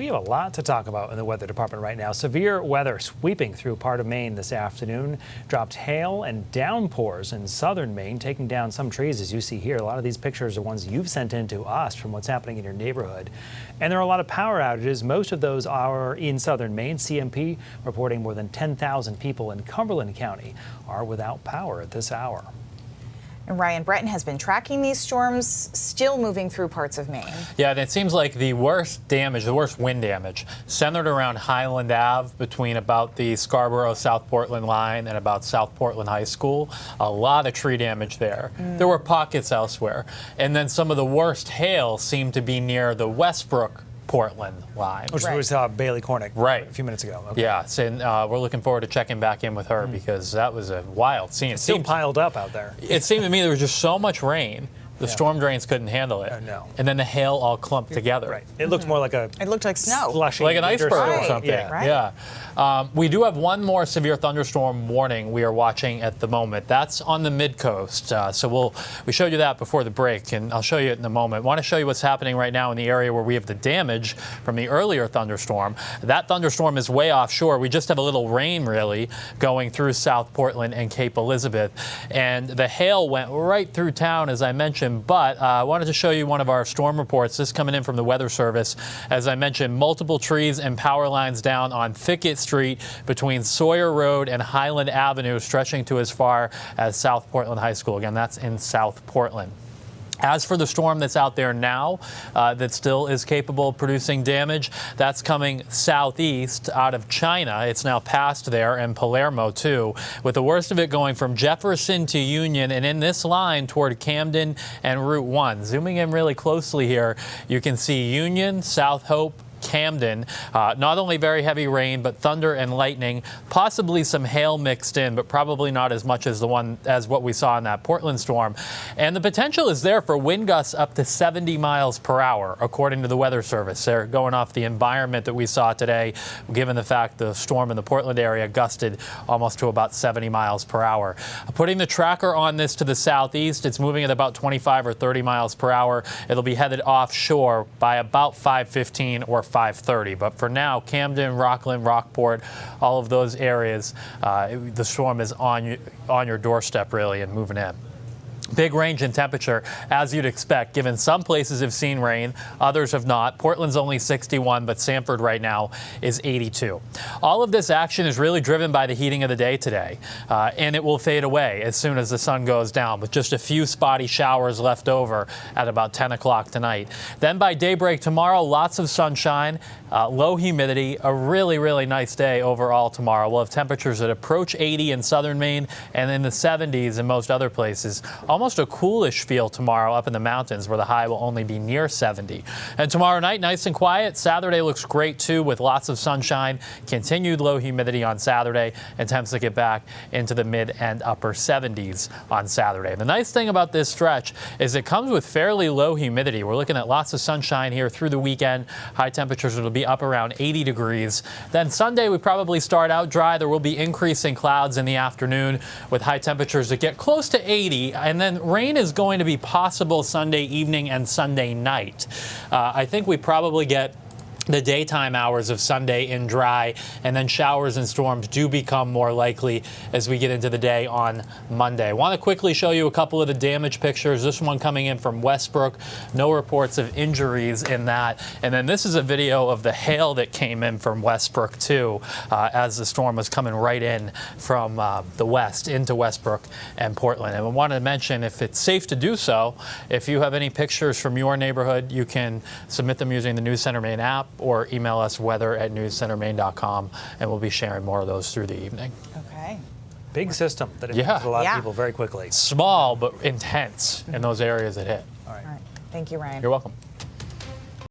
We have a lot to talk about in the weather department right now. Severe weather sweeping through part of Maine this afternoon. Dropped hail and downpours in southern Maine, taking down some trees, as you see here. A lot of these pictures are ones you've sent in to us from what's happening in your neighborhood. And there are a lot of power outages. Most of those are in southern Maine. CMP reporting more than 10,000 people in Cumberland County are without power at this hour. And Ryan Breton has been tracking these storms, still moving through parts of Maine. Yeah, and it seems like the worst damage, the worst wind damage, centered around Highland Ave between about the Scarborough-South Portland line and about South Portland High School. A lot of tree damage there. There were pockets elsewhere. And then some of the worst hail seemed to be near the Westbrook Portland line. Which we saw Bailey Cornick a few minutes ago. Okay. Yeah, so, we're looking forward to checking back in with her because that was a wild scene. It's still piled up out there. It seemed to me there was just so much rain. The storm drains couldn't handle it. No. And then the hail all clumped together. Right. It looked more like It looked like snow. Like an iceberg or something. Yeah. We do have one more severe thunderstorm warning we are watching at the moment. That's on the mid-coast. So we showed you that before the break, and I'll show you it in a moment. I want to show you what's happening right now in the area where we have the damage from the earlier thunderstorm. That thunderstorm is way offshore. We just have a little rain, really, going through South Portland and Cape Elizabeth. And the hail went right through town, as I mentioned. But I wanted to show you one of our storm reports. This coming in from the Weather Service. As I mentioned, multiple trees and power lines down on Thicket Street between Sawyer Road and Highland Avenue, stretching to as far as South Portland High School. Again, that's in South Portland. As for the storm that's out there now that still is capable of producing damage, that's coming southeast out of China. It's now past there, and Palermo too, with the worst of it going from Jefferson to Union and in this line toward Camden and Route 1. Zooming in really closely here, you can see Union, South Hope, Camden. Not only very heavy rain, but thunder and lightning, possibly some hail mixed in, but probably not as much as what we saw in that Portland storm. And the potential is there for wind gusts up to 70 miles per hour, according to the Weather Service. They're going off the environment that we saw today, given the fact the storm in the Portland area gusted almost to about 70 miles per hour. Putting the tracker on this to the southeast, it's moving at about 25 or 30 miles per hour. It'll be headed offshore by about 5:15 or 5:30. But for now, Camden, Rockland, Rockport, all of those areas, the storm is on your doorstep, really, and moving in. Big range in temperature, as you'd expect, given some places have seen rain, others have not. Portland's only 61, but Sanford right now is 82. All of this action is really driven by the heating of the day today, and it will fade away as soon as the sun goes down, with just a few spotty showers left over at about 10 o'clock tonight. Then by daybreak tomorrow, lots of sunshine, low humidity, a really, really nice day overall tomorrow. We'll have temperatures that approach 80 in southern Maine and in the 70s in most other places. Almost a coolish feel tomorrow up in the mountains, where the high will only be near 70. And tomorrow night, nice and quiet. Saturday looks great too, with lots of sunshine, continued low humidity on Saturday, and temps to get back into the mid and upper 70s on Saturday. The nice thing about this stretch is it comes with fairly low humidity. We're looking at lots of sunshine here through the weekend. High temperatures will be up around 80 degrees. Then Sunday, we probably start out dry. There will be increasing clouds in the afternoon with high temperatures that get close to 80, and then rain is going to be possible Sunday evening and Sunday night. I think we probably get the daytime hours of Sunday in dry, and then showers and storms do become more likely as we get into the day on Monday. I want to quickly show you a couple of the damage pictures. This one coming in from Westbrook. No reports of injuries in that. And then this is a video of the hail that came in from Westbrook too, as the storm was coming right in from the west into Westbrook and Portland. And I wanted to mention, if it's safe to do so, if you have any pictures from your neighborhood, you can submit them using the News Center Maine app, or email us weather@newscentermaine.com, and we'll be sharing more of those through the evening. Okay. Big system that impacts a lot of people very quickly. Small but intense in those areas that hit. All right. Thank you, Ryan. You're welcome.